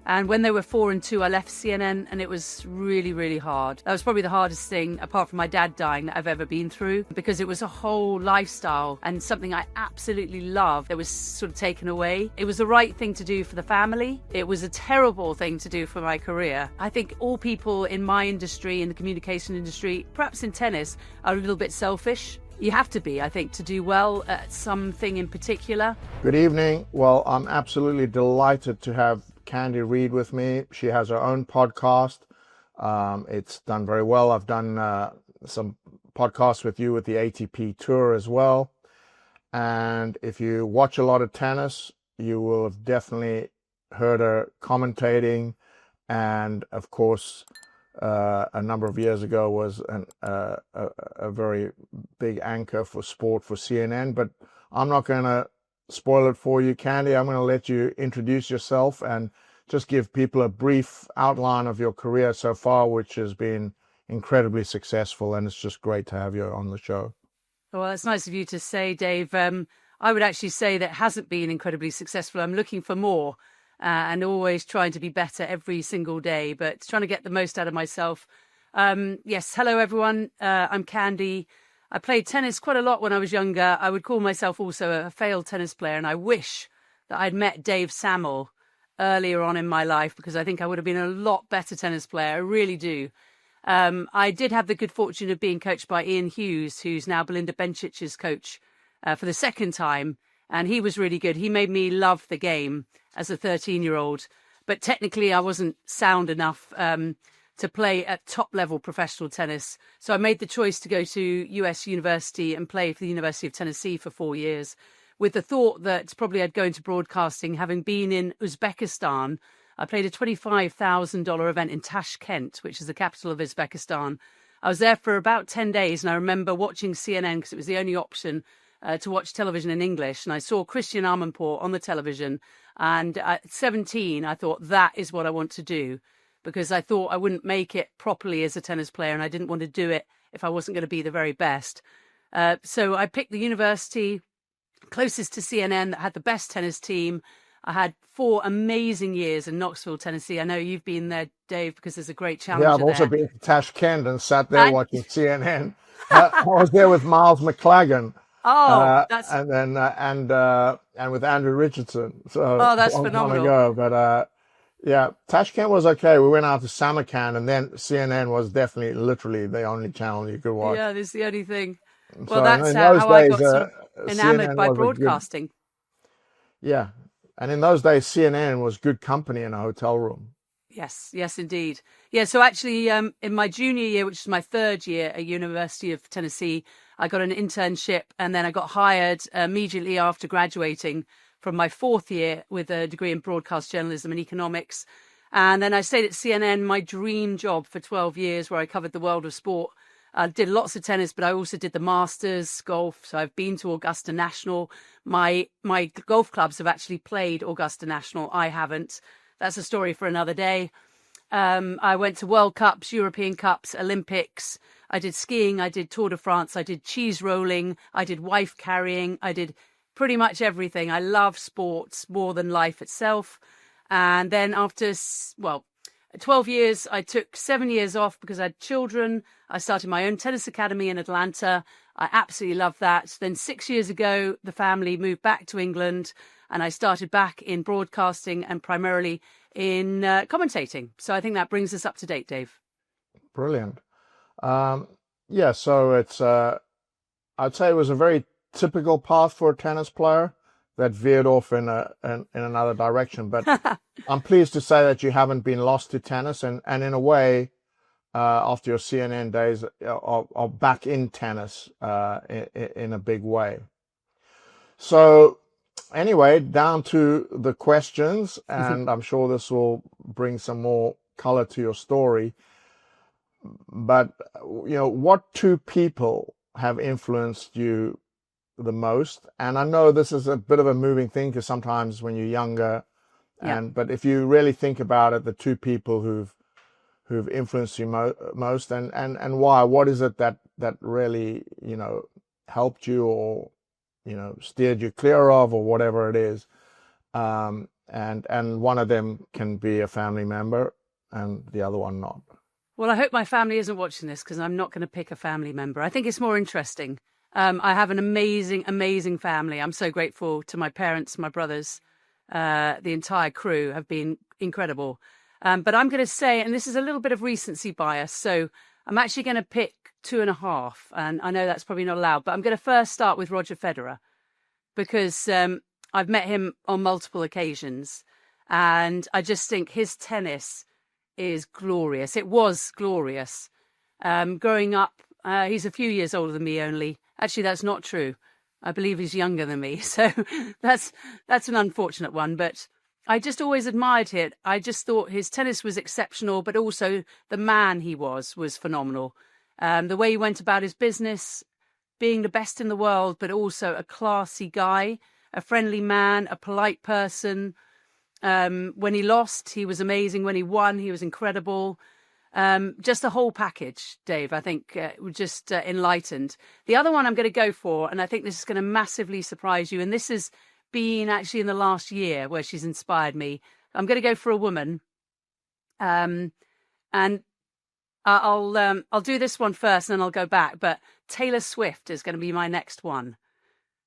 And when they were 4-2, I left CNN, and it was really, really hard. That was probably the hardest thing, apart from my dad dying, that I've ever been through, because it was a whole lifestyle and something I absolutely loved that was sort of taken away. It was the right thing to do for the family. It was a terrible thing to do for my career. I think all people in my industry, in the communication industry, perhaps in tennis, are a little bit selfish. You have to be, I think, to do well at something in particular. Good evening. Well, I'm absolutely delighted to have Candid Reid with me. She has her own podcast. It's done very well. I've done some podcasts with you with the ATP Tour as well. And if you watch a lot of tennis, you will have definitely heard her commentating. And of course, a number of years ago was a very big anchor for sport for CNN. But I'm not going to spoil it for you, Candy. I'm going to let you introduce yourself and just give people a brief outline of your career so far, which has been incredibly successful, and it's just great to have you on the show. Well, it's nice of you to say, Dave. I would actually say that it hasn't been incredibly successful. I'm looking for more and always trying to be better every single day, but trying to get the most out of myself. Yes, hello, everyone. I'm Candy. I played tennis quite a lot when I was younger. I would call myself also a failed tennis player, and I wish that I'd met Dave Samuel earlier on in my life, because I think I would have been a lot better tennis player. I really do. I did have the good fortune of being coached by Ian Hughes, who's now Belinda Bencic's coach for the second time, and he was really good. He made me love the game as a 13-year-old, but technically I wasn't sound enough to play at top-level professional tennis. So I made the choice to go to US University and play for the University of Tennessee for 4 years, with the thought that probably I'd go into broadcasting. Having been in Uzbekistan, I played a $25,000 event in Tashkent, which is the capital of Uzbekistan. I was there for about 10 days, and I remember watching CNN because it was the only option to watch television in English. And I saw Christian Amanpour on the television. And at 17, I thought, that is what I want to do, because I thought I wouldn't make it properly as a tennis player, and I didn't want to do it if I wasn't going to be the very best. So I picked the university closest to CNN that had the best tennis team. I had 4 amazing years in Knoxville, Tennessee. I know you've been there, Dave, because there's a great challenger there. Yeah, I've also been to Tashkent and sat there watching CNN. I was there with Miles McLagan. That's and then and with Andrew Richardson. So that's a long phenomenal. time ago. But yeah, Tashkent was okay. We went out to Samarkand, and then CNN was definitely, literally the only channel you could watch. Yeah, this is the only thing. Well, So that's in how those I got days, sort of enamored CNN by was a good- broadcasting. Yeah, and in those days, CNN was good company in a hotel room. Yes, indeed. Yeah, so actually, in my junior year, which is my 3rd year at University of Tennessee, I got an internship, and then I got hired immediately after graduating from my 4th year with a degree in broadcast journalism and economics. And then I stayed at CNN, my dream job, for 12 years, where I covered the world of sport. I did lots of tennis, but I also did the Masters, golf. So I've been to Augusta National. My golf clubs have actually played Augusta National. I haven't. That's a story for another day. I went to World Cups, European Cups, Olympics. I did skiing. I did Tour de France. I did cheese rolling. I did wife carrying. I did pretty much everything. I love sports more than life itself. And then after, 12 years, I took 7 years off because I had children. I started my own tennis academy in Atlanta. I absolutely love that. Then 6 years ago, the family moved back to England, and I started back in broadcasting and primarily in commentating. So I think that brings us up to date, Dave. Brilliant. Yeah, so it's I'd say it was a very typical path for a tennis player that veered off in another direction. But I'm pleased to say that you haven't been lost to tennis, and in a way, after your CNN days, are back in tennis in a big way. So anyway, down to the questions, and I'm sure this will bring some more color to your story. But, what 2 people have influenced you the most? And I know this is a bit of a moving thing, because sometimes when you're younger, but if you really think about it, the 2 people who've influenced you most, and why? What is it that really helped you, or steered you clear of, or whatever it is? and one of them can be a family member and the other one not. Well, I hope my family isn't watching this, because I'm not going to pick a family member. I think it's more interesting. I have an amazing, amazing family. I'm so grateful to my parents, my brothers, the entire crew have been incredible. But I'm going to say, and this is a little bit of recency bias, so I'm actually going to pick 2.5. And I know that's probably not allowed, but I'm going to first start with Roger Federer, because I've met him on multiple occasions, and I just think his tennis is glorious. It was glorious. Growing up, he's a few years older than me only. Actually, that's not true. I believe he's younger than me. So that's an unfortunate one. But I just always admired it. I just thought his tennis was exceptional, but also the man he was phenomenal. The way he went about his business, being the best in the world, but also a classy guy, a friendly man, a polite person. When he lost, he was amazing. When he won, he was incredible. Just the whole package, Dave, I think just enlightened. The other one I'm going to go for, and I think this is going to massively surprise you, and this has been actually in the last year where she's inspired me. I'm going to go for a woman. And I'll do this one first and then I'll go back. But Taylor Swift is going to be my next one.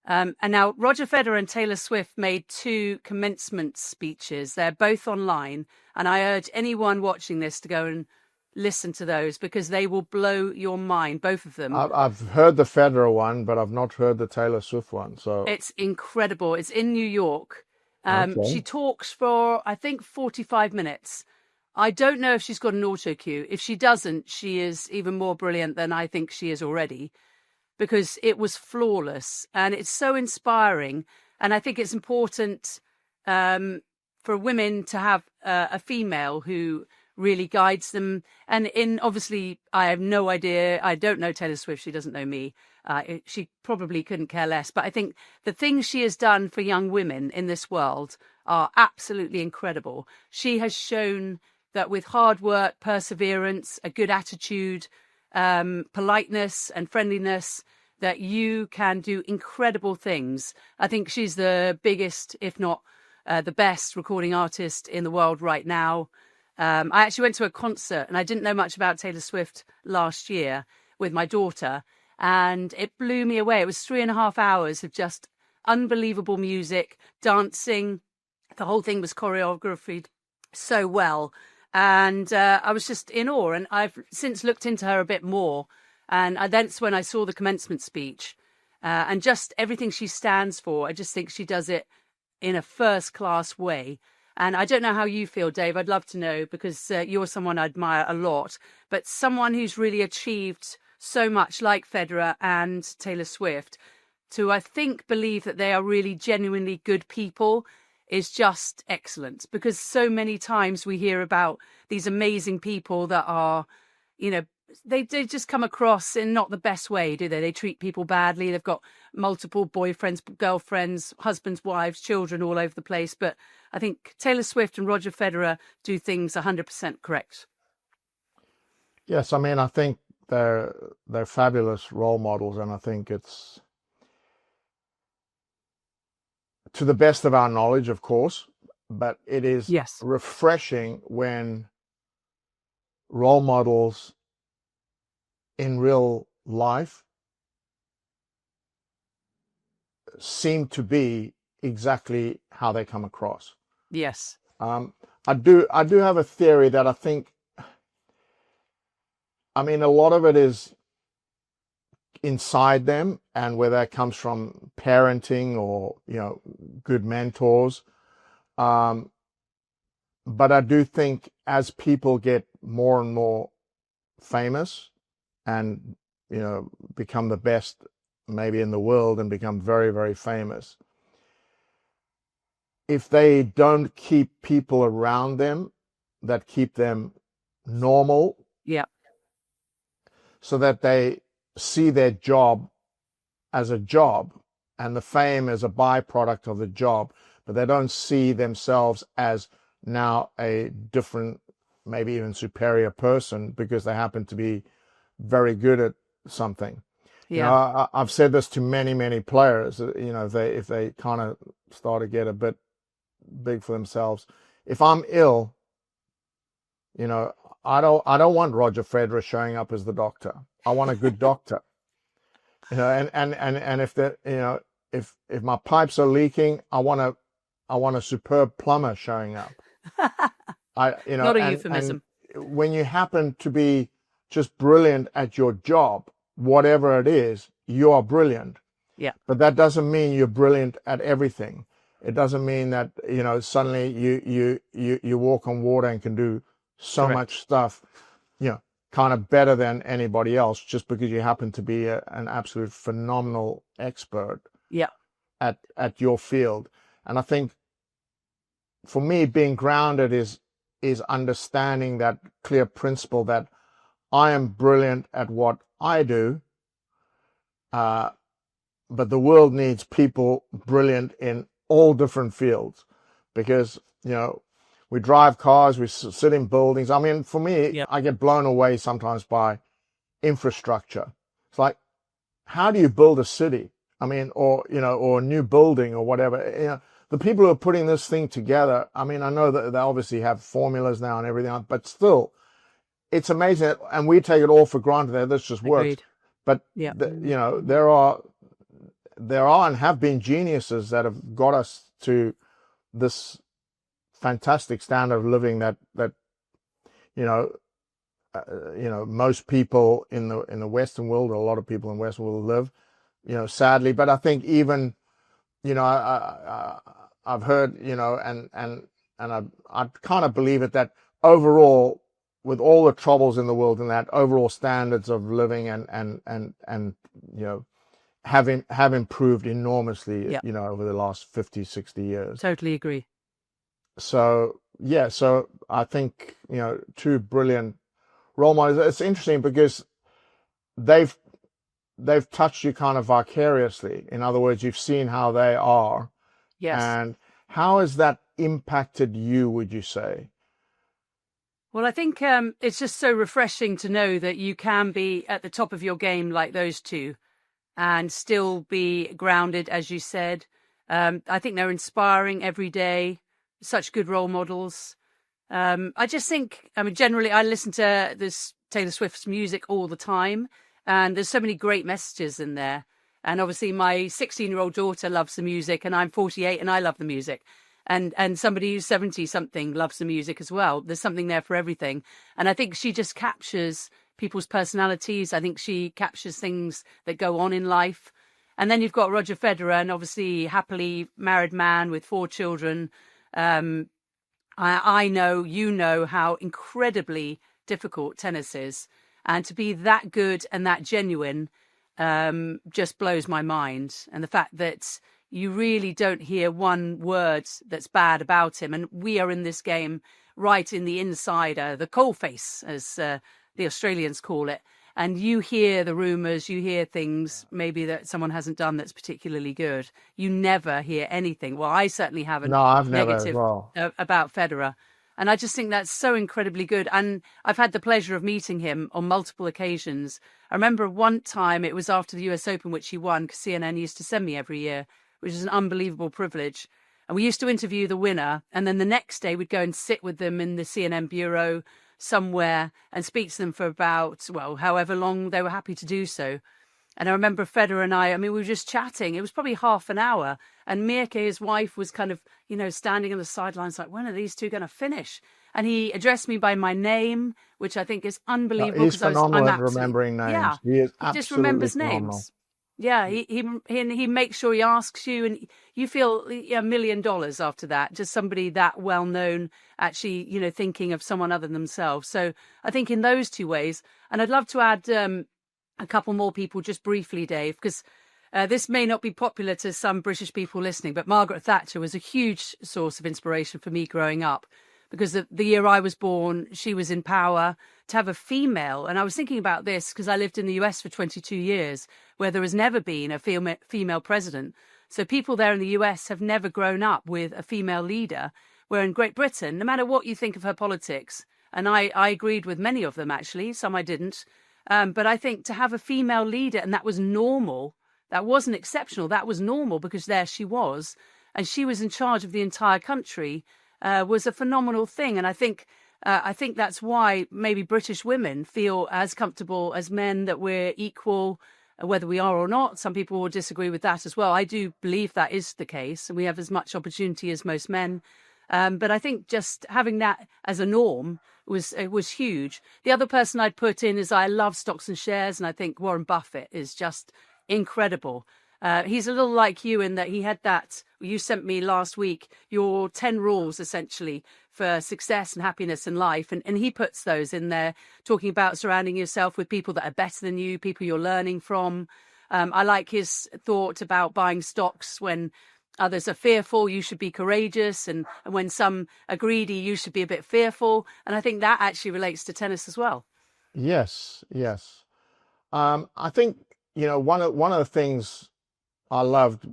And now Roger Federer and Taylor Swift made 2 commencement speeches. They're both online. And I urge anyone watching this to go and listen to those, because they will blow your mind, both of them. I've heard the Federer one, but I've not heard the Taylor Swift one. So it's incredible. It's in New York. Okay. She talks for, I think, 45 minutes. I don't know if she's got an auto cue. If she doesn't, she is even more brilliant than I think she is already, because it was flawless and it's so inspiring. And I think it's important for women to have a female who really guides them. And obviously, I have no idea. I don't know Taylor Swift. She doesn't know me. She probably couldn't care less. But I think the things she has done for young women in this world are absolutely incredible. She has shown that with hard work, perseverance, a good attitude, politeness and friendliness, that you can do incredible things. I think she's the biggest, if not the best recording artist in the world right now. I actually went to a concert, and I didn't know much about Taylor Swift last year with my daughter, and it blew me away. It was 3.5 hours of just unbelievable music, dancing. The whole thing was choreographed so well. And I was just in awe. And I've since looked into her a bit more. And that's when I saw the commencement speech. And just everything she stands for, I just think she does it in a first-class way. And I don't know how you feel, Dave. I'd love to know, because you're someone I admire a lot. But someone who's really achieved so much, like Federer and Taylor Swift, to, I think, believe that they are really genuinely good people is just excellent. Because so many times we hear about these amazing people that are, they just come across in not the best way, do they? They treat people badly. They've got multiple boyfriends, girlfriends, husbands, wives, children all over the place. But I think Taylor Swift and Roger Federer do things 100% correct. Yes, I mean, I think they're fabulous role models, and I think it's, to the best of our knowledge, of course, but it is refreshing when role models in real life seem to be exactly how they come across. Yes. I do have a theory that I think, I mean, a lot of it is inside them, and where that comes from parenting or, good mentors. But I do think as people get more and more famous and, become the best maybe in the world and become very, very famous, if they don't keep people around them that keep them normal, so that they see their job as a job and the fame as a byproduct of the job, but they don't see themselves as now a different, maybe even superior person because they happen to be very good at something. I've said this to many, many players, if they kind of start to get a bit big for themselves. If I'm ill, I don't want Roger Federer showing up as the doctor. I want a good doctor. And if if my pipes are leaking, I want a superb plumber showing up. Not a euphemism. And when you happen to be just brilliant at your job, whatever it is, you are brilliant. Yeah. But that doesn't mean you're brilliant at everything. It doesn't mean that, suddenly you walk on water and can do so Correct. much stuff, kind of better than anybody else just because you happen to be an absolute phenomenal expert at your field. And I think for me, being grounded is understanding that clear principle that I am brilliant at what I do, but the world needs people brilliant in all different fields, because we drive cars, we sit in buildings. I mean, for me, I get blown away sometimes by infrastructure. It's like, how do you build a city? I mean, or a new building or whatever. The people who are putting this thing together, I mean, I know that they obviously have formulas now and everything, but still, it's amazing. And we take it all for granted that this just works. Agreed. But, there are and have been geniuses that have got us to this fantastic standard of living that most people in the Western world, or a lot of people in the Western world live, sadly. But I think even, I've heard, and I kind of believe it, that overall, with all the troubles in the world and that overall standards of living and have improved enormously, over the last 50, 60 years. Totally agree. So I think, two brilliant role models. It's interesting because they've touched you kind of vicariously. In other words, you've seen how they are. Yes. And how has that impacted you, would you say? Well, I think it's just so refreshing to know that you can be at the top of your game like those two and still be grounded, as you said. I think they're inspiring every day, such good role models. I just think, generally I listen to this Taylor Swift's music all the time, and there's so many great messages in there. And obviously my 16-year-old daughter loves the music, and I'm 48 and I love the music. And somebody who's 70-something loves the music as well. There's something there for everything. And I think she just captures people's personalities. I think she captures things that go on in life. And then you've got Roger Federer, and obviously happily married man with 4 children. I know how incredibly difficult tennis is. And to be that good and that genuine just blows my mind. And the fact that you really don't hear one word that's bad about him. And we are in this game right in the insider, the coalface, as the Australians call it. And you hear the rumours, you hear things maybe that someone hasn't done that's particularly good. You never hear anything. Well, I certainly haven't. No, I've never negative as well. About Federer. And I just think that's so incredibly good. And I've had the pleasure of meeting him on multiple occasions. I remember one time, it was after the US Open, which he won, because CNN used to send me every year, which is an unbelievable privilege. And we used to interview the winner. And then the next day we'd go and sit with them in the CNN bureau somewhere and speak to them for about, however long they were happy to do so. And I remember Federer and I we were just chatting. It was probably half an hour. And Mirke, his wife, was kind of, standing on the sidelines like, when are these two going to finish? And he addressed me by my name, which I think is unbelievable. He's phenomenal at remembering names. Yeah, he is he just remembers phenomenal. names. Yeah, he makes sure he asks you, and you feel $1 million after that. Just somebody that well known, actually, thinking of someone other than themselves. So I think in those two ways, and I'd love to add a couple more people just briefly, Dave, because this may not be popular to some British people listening, but Margaret Thatcher was a huge source of inspiration for me growing up. Because the year I was born, she was in power. To have a female, and I was thinking about this because I lived in the US for 22 years, where there has never been a female president. So people there in the US have never grown up with a female leader, where in Great Britain, no matter what you think of her politics, and I agreed with many of them, actually, some I didn't, but I think to have a female leader, and that was normal, that wasn't exceptional, that was normal because there she was. and she was in charge of the entire country, was a phenomenal thing. And I think that's why maybe British women feel as comfortable as men, that we're equal, whether we are or not. Some people will disagree with that as well. I do believe that is the case, and we have as much opportunity as most men. But I think just having that as a norm was huge. The other person I'd put in is, I love stocks and shares, and I think Warren Buffett is just incredible. He's a little like you in that he had that, you sent me last week, your 10 rules essentially for success and happiness in life. And he puts those in there, talking about surrounding yourself with people that are better than you, people you're learning from. I like his thought about buying stocks when others are fearful, you should be courageous. And when some are greedy, you should be a bit fearful. And I think that actually relates to tennis as well. Yes, yes. I think, one of the things I loved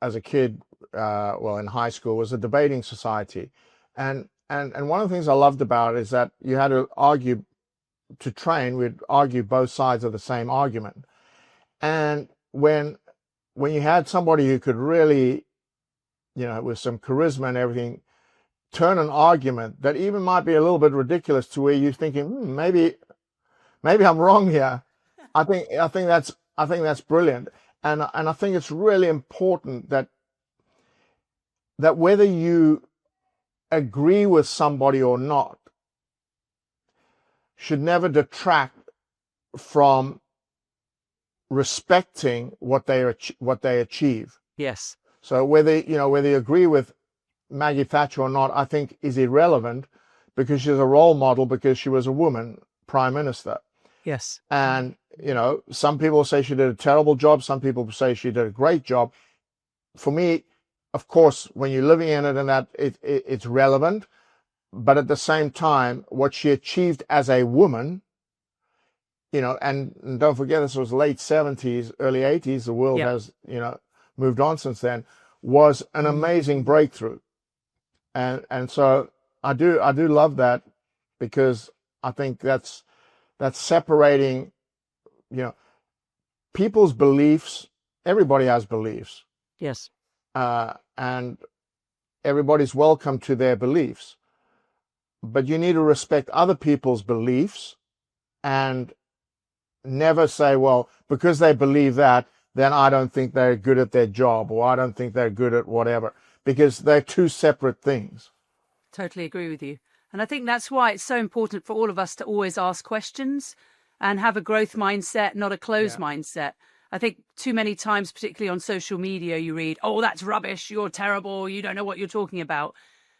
as a kid, in high school, was the debating society. And one of the things I loved about it is that you had to argue to train. We'd argue both sides of the same argument. And when you had somebody who could really, with some charisma and everything, turn an argument that even might be a little bit ridiculous to where you're thinking, maybe I'm wrong here. I think that's brilliant. And I think it's really important that whether you agree with somebody or not should never detract from respecting what they achieve. Yes. So whether you agree with Maggie Thatcher or not, I think is irrelevant, because she's a role model, because she was a woman prime minister. Yes. And, some people say she did a terrible job. Some people say she did a great job. For me, of course, when you're living in it and that, it's relevant. But at the same time, what she achieved as a woman, and don't forget, this was late 70s, early 80s. The world has, moved on since then, was an amazing breakthrough. And so I do love that, because I think that's separating, people's beliefs. Everybody has beliefs. Yes. And everybody's welcome to their beliefs. But you need to respect other people's beliefs, and never say, well, because they believe that, then I don't think they're good at their job, or I don't think they're good at whatever, because they're two separate things. Totally agree with you. And I think that's why it's so important for all of us to always ask questions and have a growth mindset, not a closed mindset. I think too many times, particularly on social media, you read, oh, that's rubbish, you're terrible, you don't know what you're talking about.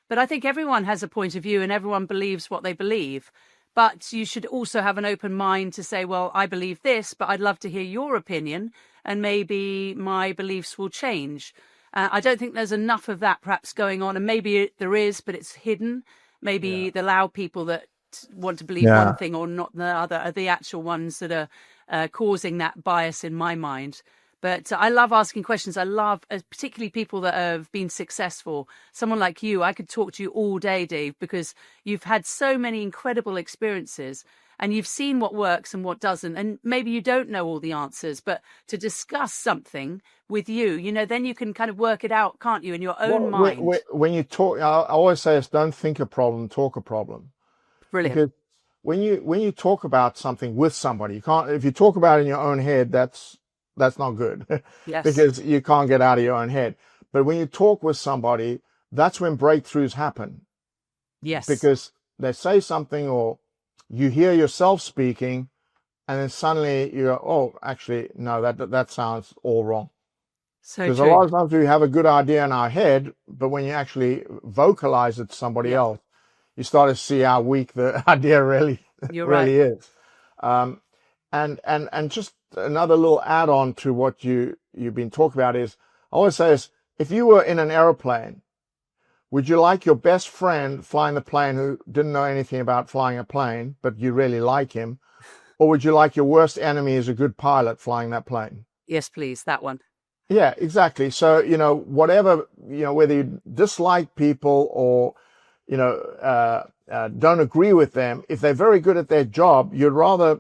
But I think everyone has a point of view and everyone believes what they believe. But you should also have an open mind to say, well, I believe this, but I'd love to hear your opinion, and maybe my beliefs will change. I don't think there's enough of that perhaps going on, and maybe there is, but it's hidden. Maybe the loud people that want to believe one thing or not the other are the actual ones that are causing that bias in my mind. But I love asking questions. I love particularly people that have been successful. Someone like you, I could talk to you all day, Dave, because you've had so many incredible experiences and you've seen what works and what doesn't. And maybe you don't know all the answers, but to discuss something with you, then you can kind of work it out, can't you, in your own mind? When you talk, I always say, is don't think a problem, talk a problem. Brilliant. Because when you talk about something with somebody, you can't. If you talk about it in your own head, that's not good. Yes. Because you can't get out of your own head. But when you talk with somebody, that's when breakthroughs happen. Yes. Because they say something, or you hear yourself speaking, and then suddenly you go, oh, actually, no, that sounds all wrong. So because true. a lot of times we have a good idea in our head, but when you actually vocalize it to somebody else, you start to see how weak the idea really is. And just another little add-on to what you've been talking about is, I always say is, if you were in an airplane, would you like your best friend flying the plane who didn't know anything about flying a plane, but you really like him? Or would you like your worst enemy as a good pilot flying that plane? Yes, please. That one. Yeah, exactly. So, whatever, whether you dislike people or, don't agree with them, if they're very good at their job, you'd rather,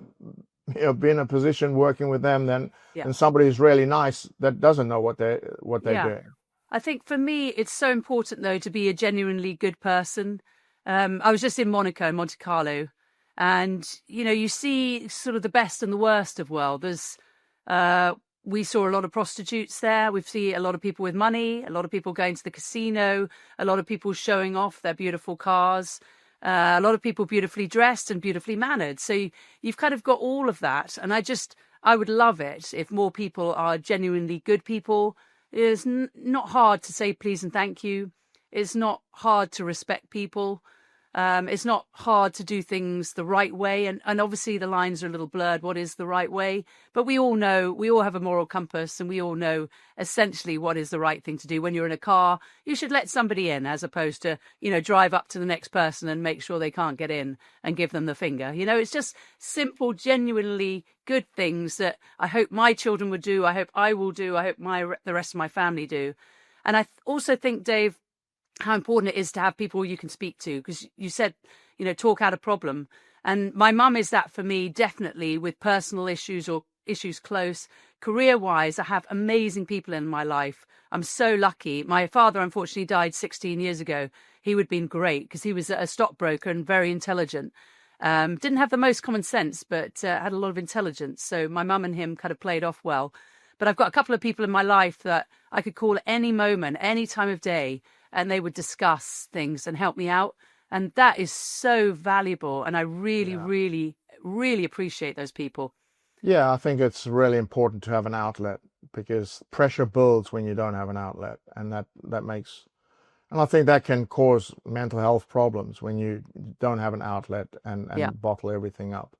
be in a position working with them than somebody who's really nice that doesn't know what they're doing. I think for me, it's so important though to be a genuinely good person. I was just in Monaco, Monte Carlo, and you see sort of the best and the worst of world. Uh, we saw a lot of prostitutes there. We see a lot of people with money, a lot of people going to the casino, a lot of people showing off their beautiful cars, a lot of people beautifully dressed and beautifully mannered. So you've kind of got all of that. And I would love it if more people are genuinely good people. It's not hard to say please and thank you. It's not hard to respect people. It's not hard to do things the right way. And obviously the lines are a little blurred. What is the right way? But we all know, we all have a moral compass, and we all know essentially what is the right thing to do. When you're in a car, you should let somebody in, as opposed to, drive up to the next person and make sure they can't get in and give them the finger. It's just simple, genuinely good things that I hope my children would do. I hope I will do. I hope the rest of my family do. And I also think, Dave, how important it is to have people you can speak to, because you said, talk out a problem. And my mum is that for me, definitely, with personal issues or issues close. Career-wise, I have amazing people in my life. I'm so lucky. My father, unfortunately, died 16 years ago. He would have been great because he was a stockbroker and very intelligent. Didn't have the most common sense, but had a lot of intelligence. So my mum and him kind of played off well. But I've got a couple of people in my life that I could call at any moment, any time of day, and they would discuss things and help me out. And that is so valuable. And I really, really, really appreciate those people. Yeah, I think it's really important to have an outlet, because pressure builds when you don't have an outlet. And that makes, and I think that can cause mental health problems when you don't have an outlet and bottle everything up.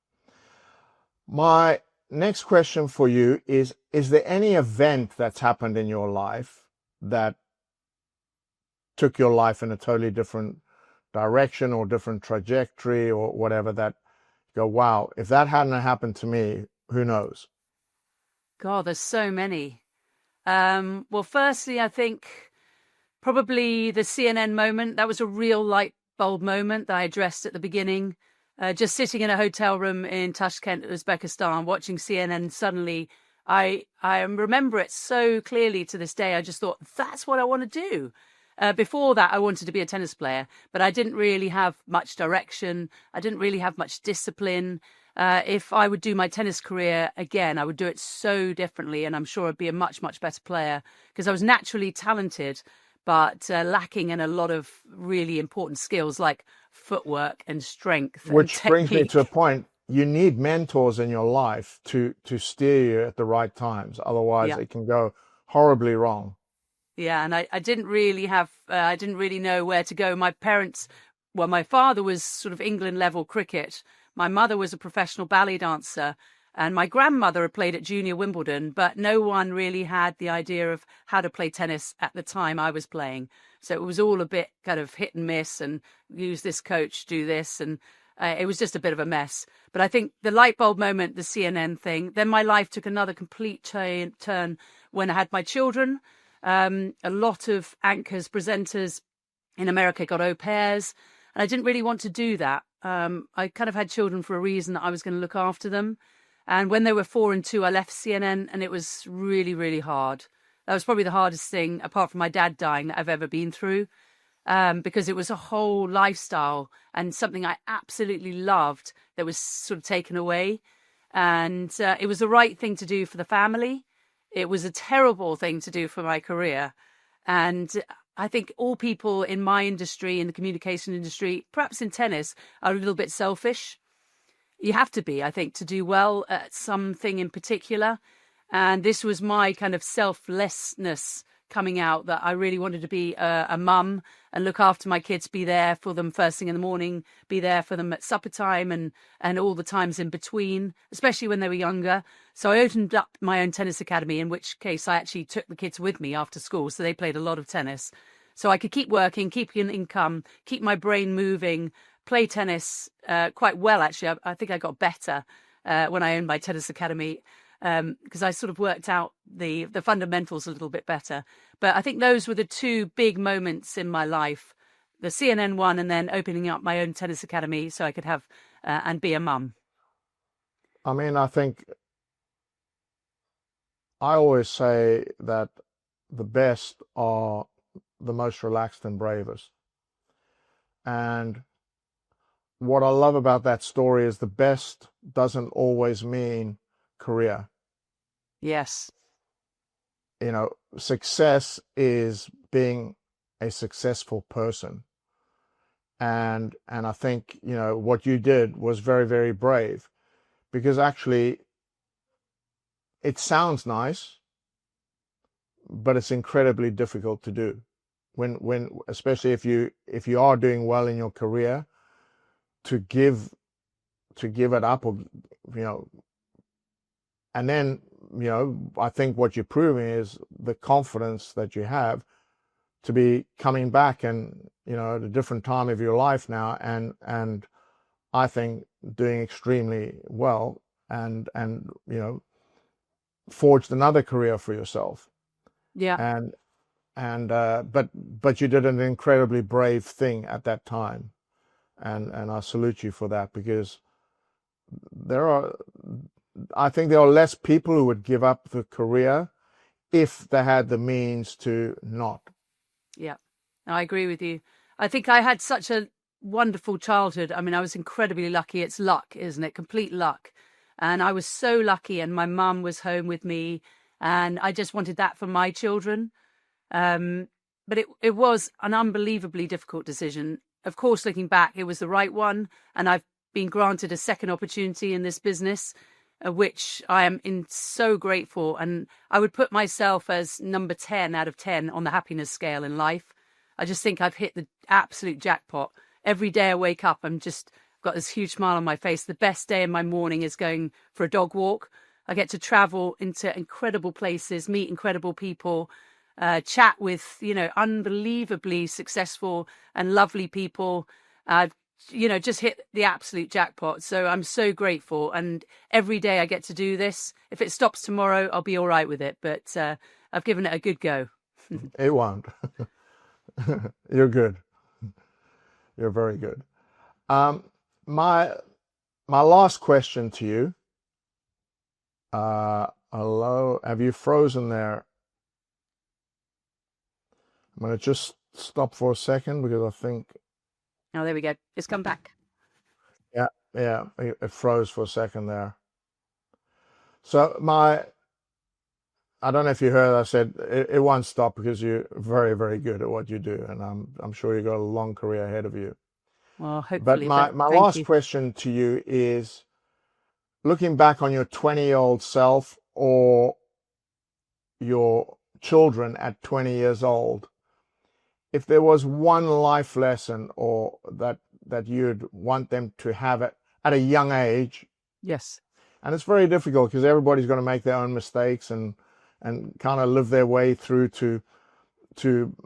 My next question for you is there any event that's happened in your life that took your life in a totally different direction or different trajectory or whatever, that you go, wow, if that hadn't happened to me, who knows? God, there's so many. Well, firstly, I think probably the CNN moment. That was a real light bulb moment that I addressed at the beginning. Just sitting in a hotel room in Tashkent, Uzbekistan, watching CNN, suddenly I remember it so clearly to this day. I just thought, that's what I want to do. Before that, I wanted to be a tennis player, but I didn't really have much direction. I didn't really have much discipline. If I would do my tennis career again, I would do it so differently, and I'm sure I'd be a much, much better player, because I was naturally talented, but lacking in a lot of really important skills like footwork and strength. Which and brings me to a technique. point. You need mentors in your life to steer you at the right times. Otherwise, Yeah. it can go horribly wrong. Yeah, and I didn't really I didn't really know where to go. My parents, well, my father was sort of England level cricket. My mother was a professional ballet dancer, and my grandmother had played at junior Wimbledon, but no one really had the idea of how to play tennis at the time I was playing. So it was all a bit kind of hit and miss, and use this coach, do this, and it was just a bit of a mess. But I think the light bulb moment, the CNN thing, then my life took another complete turn when I had my children. A lot of anchors, presenters in America got au pairs, and I didn't really want to do that. I kind of had children for a reason, that I was going to look after them. And when they were 4 and 2, I left CNN, and it was really, really hard. That was probably the hardest thing, apart from my dad dying, that I've ever been through, because it was a whole lifestyle and something I absolutely loved that was sort of taken away. And it was the right thing to do for the family. It was a terrible thing to do for my career. And I think all people in my industry, in the communication industry, perhaps in tennis, are a little bit selfish. You have to be, I think, to do well at something in particular. And this was my kind of selflessness coming out, that I really wanted to be a mum and look after my kids, be there for them first thing in the morning, be there for them at supper time and all the times in between, especially when they were younger. So I opened up my own tennis academy, in which case I actually took the kids with me after school. So they played a lot of tennis. So I could keep working, keep an income, keep my brain moving, play tennis quite well, actually. I think I got better when I owned my tennis academy, because I sort of worked out the fundamentals a little bit better. But I think those were the two big moments in my life, the CNN one, and then opening up my own tennis academy so I could have and be a mum. I mean, I think I always say that the best are the most relaxed and bravest. And what I love about that story is the best doesn't always mean career. Yes. You know, success is being a successful person. And I think, you know, what you did was very, very brave, because actually it sounds nice, but it's incredibly difficult to do. When especially if you are doing well in your career, to give it up, or, you know, and then, you know, I think what you're proving is the confidence that you have to be coming back, and, you know, at a different time of your life now, and I think doing extremely well, and you know, forged another career for yourself. Yeah. And but you did an incredibly brave thing at that time, and I salute you for that, because I think there are less people who would give up the career if they had the means to not. Yeah, I agree with you. I think I had such a wonderful childhood. I mean, I was incredibly lucky. It's luck, isn't it? Complete luck. And I was so lucky, and my mum was home with me, and I just wanted that for my children. But it was an unbelievably difficult decision. Of course, looking back, it was the right one, and I've been granted a second opportunity in this business, which I am so grateful. And I would put myself as number 10 out of 10 on the happiness scale in life. I just think I've hit the absolute jackpot. Every day I wake up, got this huge smile on my face. The best day in my morning is going for a dog walk. I get to travel into incredible places, meet incredible people, chat with, you know, unbelievably successful and lovely people. You know, just hit the absolute jackpot. So I'm so grateful. And every day I get to do this. If it stops tomorrow, I'll be all right with it. But I've given it a good go. It won't. You're good. You're very good. My last question to you. Hello, have you frozen there? I'm going to just stop for a second, because I think... Oh, there we go. It's come back. Yeah, it froze for a second there. So I don't know if you heard, I said it won't stop, because you're very, very good at what you do, and I'm sure you've got a long career ahead of you. Well, hopefully. But my last question to you is, looking back on your 20-year-old self, or your children at 20 years old, if there was one life lesson, or that you'd want them to have it at a young age. Yes. And it's very difficult, because everybody's going to make their own mistakes, and kind of live their way through to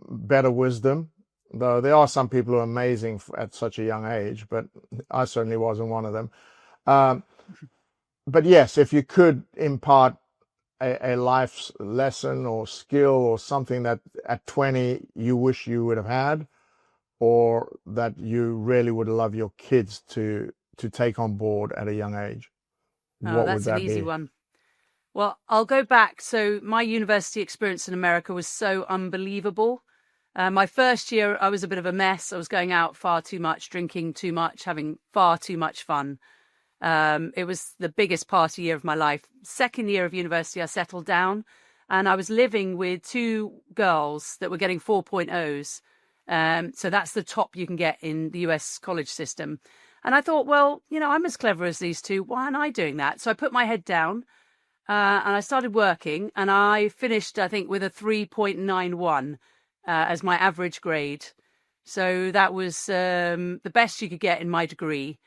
better wisdom. Though there are some people who are amazing at such a young age, but I certainly wasn't one of them. But yes, if you could impart a life lesson or skill, or something that at 20 you wish you would have had, or that you really would love your kids to take on board at a young age, what would that be? That's an easy one. Well, I'll go back. So my university experience in America was so unbelievable. My first year, I was a bit of a mess. I was going out far too much, drinking too much, having far too much fun. It was the biggest party year of my life. Second year of university, I settled down, and I was living with two girls that were getting 4.0s. So that's the top you can get in the US college system. And I thought, well, you know, I'm as clever as these two. Why aren't I doing that? So I put my head down, and I started working, and I finished, I think, with a 3.91 as my average grade. So that was the best you could get in my degree.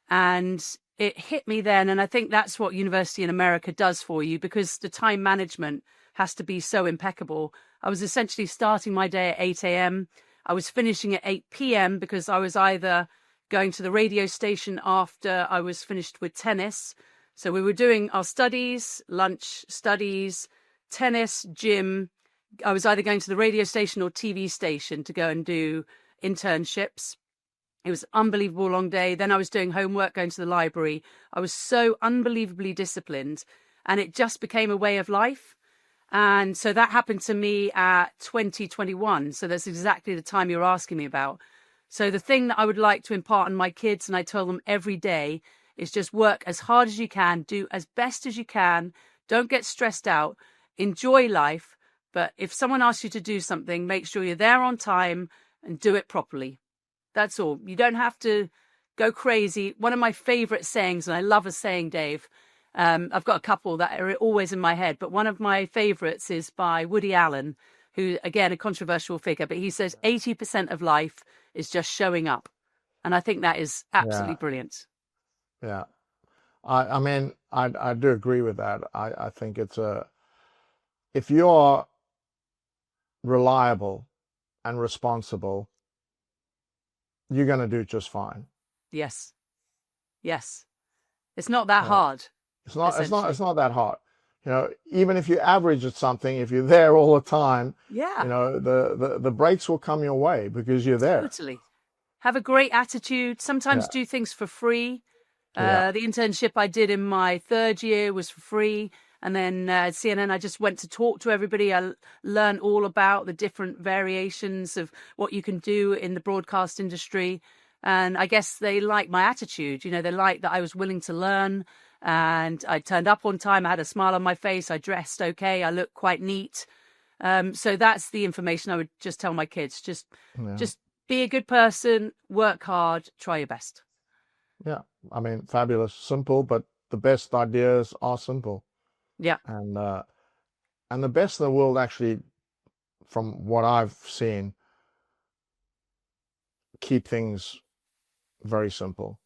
And it hit me then. And I think that's what university in America does for you, because the time management has to be so impeccable. I was essentially starting my day at 8 a.m. I was finishing at 8 p.m. because I was either going to the radio station after I was finished with tennis. So we were doing our studies, lunch, studies, tennis, gym. I was either going to the radio station or TV station to go and do internships. It was an unbelievable long day. Then I was doing homework, going to the library. I was so unbelievably disciplined, and it just became a way of life. And so that happened to me at 2021. So that's exactly the time you're asking me about. So the thing that I would like to impart on my kids, and I tell them every day, is just work as hard as you can, do as best as you can, don't get stressed out, enjoy life. But if someone asks you to do something, make sure you're there on time and do it properly. That's all. You don't have to go crazy. One of my favorite sayings, and I love a saying, Dave, I've got a couple that are always in my head, but one of my favorites is by Woody Allen, who, again, a controversial figure, but he says 80% of life is just showing up. And I think that is absolutely brilliant. Yeah. I mean, I do agree with that. I think if you're reliable and responsible, you're going to do just fine. Yes. Yes. It's not that hard. It's not that hard. Even if you average at something, if you're there all the time, the breaks will come your way because you're there. Totally. Have a great attitude. Sometimes do things for free. The internship I did in my third year was for free. And then at CNN, I just went to talk to everybody. I learned all about the different variations of what you can do in the broadcast industry. And I guess they liked my attitude. They liked that I was willing to learn. And I turned up on time. I had a smile on my face. I dressed okay. I looked quite neat. So that's the information I would just tell my kids. Just be a good person, work hard, try your best. Yeah. I mean, fabulous. Simple, but the best ideas are simple. Yeah. And the best in the world, actually, from what I've seen, keep things very simple.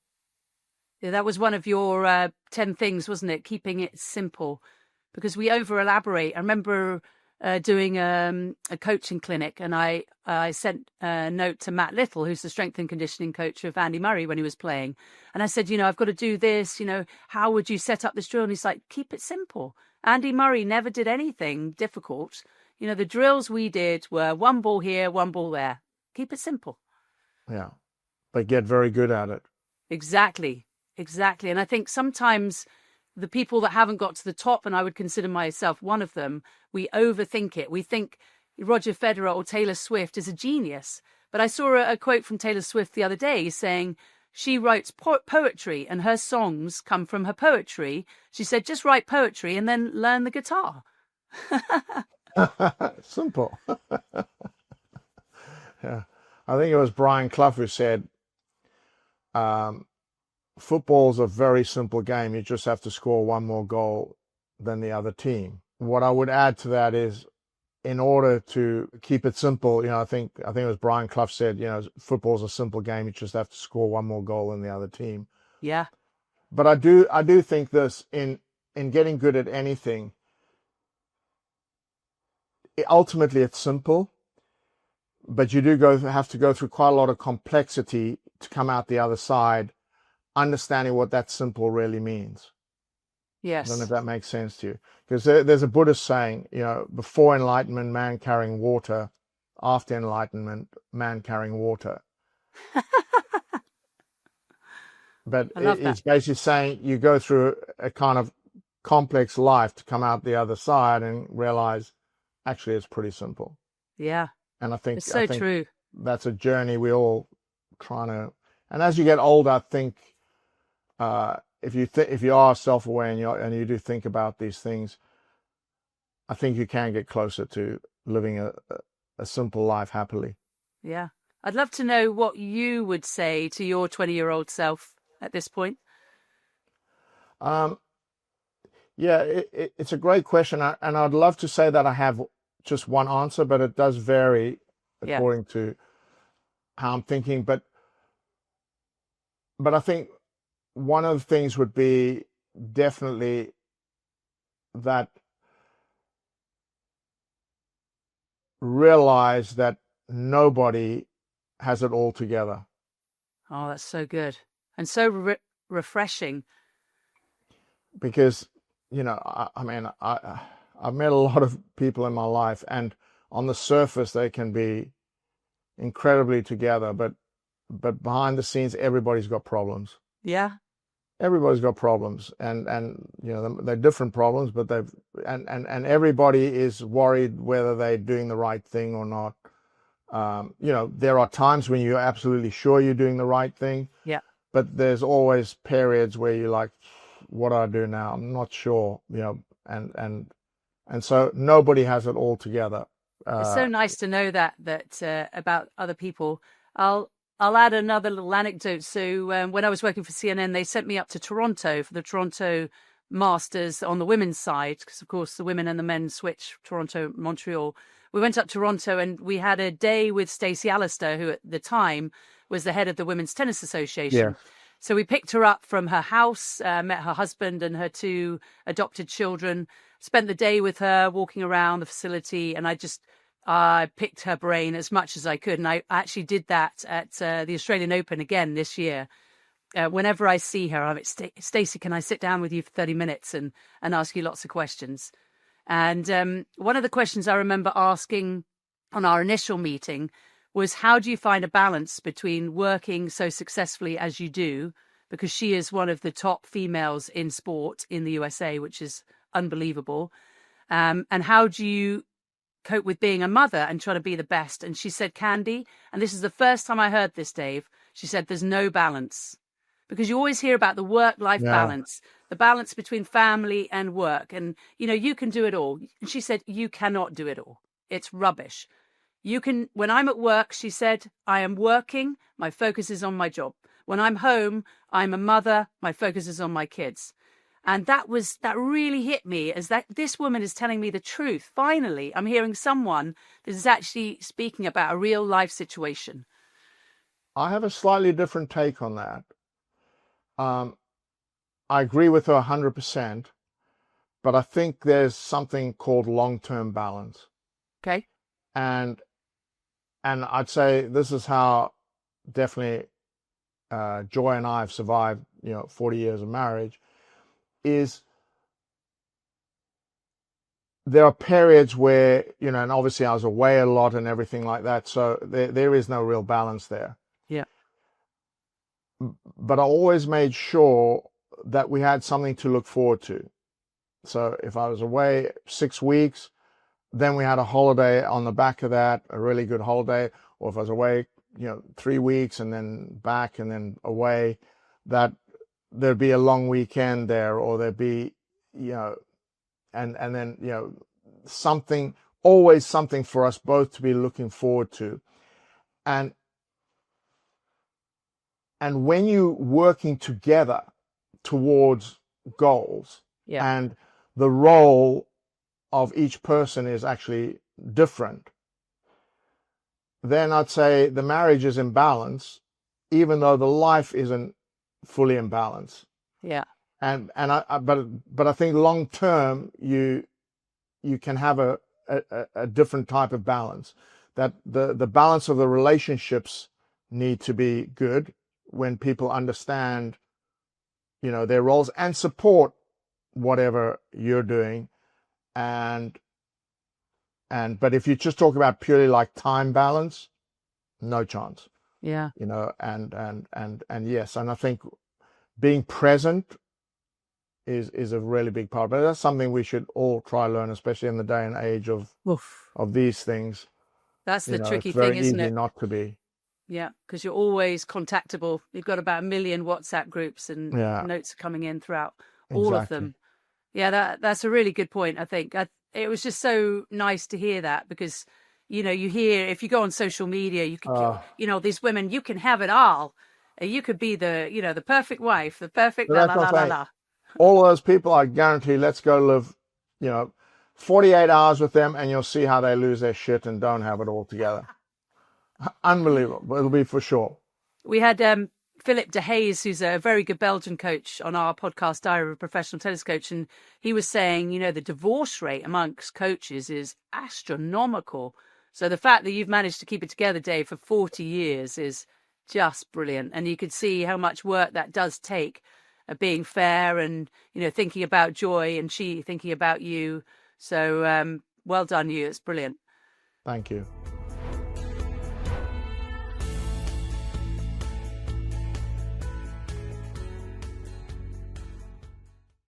Yeah, that was one of your 10 things, wasn't it? Keeping it simple, because we over elaborate. I remember doing a coaching clinic, and I sent a note to Matt Little, who's the strength and conditioning coach of Andy Murray when he was playing. And I said, I've got to do this, how would you set up this drill? And he's like, keep it simple. Andy Murray never did anything difficult. The drills we did were one ball here, one ball there. Keep it simple. Yeah. But get very good at it. Exactly. And I think sometimes the people that haven't got to the top, and I would consider myself one of them, we overthink it. We think Roger Federer or Taylor Swift is a genius. But I saw a quote from Taylor Swift the other day saying she writes poetry and her songs come from her poetry. She said, just write poetry and then learn the guitar. Simple. Yeah. I think it was Brian Clough who said, football's a very simple game. You just have to score one more goal than the other team. What I would add to that is, in order to keep it simple, I think it was Brian Clough said, football's a simple game. You just have to score one more goal than the other team. Yeah. But I do think this in getting good at anything. Ultimately, it's simple, but you do have to go through quite a lot of complexity to come out the other side, understanding what that simple really means. Yes. I don't know if that makes sense to you. Because there's a Buddhist saying, before enlightenment, man carrying water. After enlightenment, man carrying water. But it's basically saying you go through a kind of complex life to come out the other side and realize, actually, it's pretty simple. Yeah. And I think it's so true. That's a journey we all trying to. And as you get older, I think if you are self-aware and you do think about these things, I think you can get closer to living a simple life happily. Yeah. I'd love to know what you would say to your 20-year-old self at this point. Yeah, it's a great question. And I'd love to say that I have just one answer, but it does vary according to how I'm thinking. But I think one of the things would be definitely that realize that nobody has it all together. Oh, that's so good. And so refreshing. Because, I've met a lot of people in my life, and on the surface they can be incredibly together, but behind the scenes everybody's got problems. Yeah. everybody's got problems, and you know they're different problems, but and everybody is worried whether they're doing the right thing or not. You know, there are times when you're absolutely sure you're doing the right thing, Yeah. but there's always periods where you're like, what do I do now? I'm not sure, you know, and so nobody has it all together. It's so nice to know that about other people. I'll add another little anecdote. So when I was working for CNN, they sent me up to Toronto for the Toronto Masters on the women's side, because of course the women and the men switch Toronto, Montreal. We went up to Toronto and we had a day with Stacey Alistair, who at the time was the head of the Women's Tennis Association. Yeah. So we picked her up from her house, met her husband and her 2 adopted children, spent the day with her, walking around the facility, and I picked her brain as much as I could. And I actually did that at the Australian Open again this year. Whenever I see her, I'm like, Stacey, can I sit down with you for 30 minutes and ask you lots of questions? And one of the questions I remember asking on our initial meeting was, how do you find a balance between working so successfully as you do, because she is one of the top females in sport in the USA, which is unbelievable. And how do you cope with being a mother and trying to be the best? And she said, Candy, and this is the first time I heard this, Dave, she said, there's no balance. Because you always hear about the work-life balance, the balance between family and work. And, you know, you can do it all. And she said, you cannot do it all. It's rubbish. When I'm at work, she said, I am working. My focus is on my job. When I'm home, I'm a mother. My focus is on my kids. And that really hit me, as that this woman is telling me the truth. Finally, I'm hearing someone that is actually speaking about a real life situation. I have a slightly different take on that. I agree with her 100%, but I think there's something called long-term balance. Okay. And I'd say this is how definitely Joy and I have survived, 40 years of marriage, is there are periods where, and obviously I was away a lot and everything like that, so there is no real balance there. Yeah. But I always made sure that we had something to look forward to. So if I was away 6 weeks, then we had a holiday on the back of that, a really good holiday. Or if I was away, 3 weeks and then back and then away, that there'd be a long weekend there, or there'd be, and then, something, always something for us both to be looking forward to. And when you're working together towards goals, and the role of each person is actually different, then I'd say the marriage is in balance, even though the life isn't fully in balance. Yeah. But I think long term you can have a different type of balance. That the balance of the relationships need to be good when people understand, their roles and support whatever you're doing. But if you just talk about purely like time balance, no chance. Yeah. And yes, and I think being present is a really big part. But that's something we should all try to learn, especially in the day and age of these things. That's the tricky it's very thing, isn't easy it? not to be. Yeah, because you're always contactable. You've got about 1 million WhatsApp groups and notes are coming in throughout all of them. Yeah, that's a really good point, I think. It was just so nice to hear that, because, you hear, if you go on social media, you can, these women, you can have it all. You could be the perfect wife, the perfect la la la la la. All those people, I guarantee, let's go live, 48 hours with them and you'll see how they lose their shit and don't have it all together. Unbelievable. It'll be for sure. We had Philip de Hayes, who's a very good Belgian coach, on our podcast, Diary of a Professional Tennis Coach. And he was saying, the divorce rate amongst coaches is astronomical. So the fact that you've managed to keep it together, Dave, for 40 years is just brilliant. And you could see how much work that does take, being fair and, thinking about Joy and she thinking about you. So well done, you. It's brilliant. Thank you.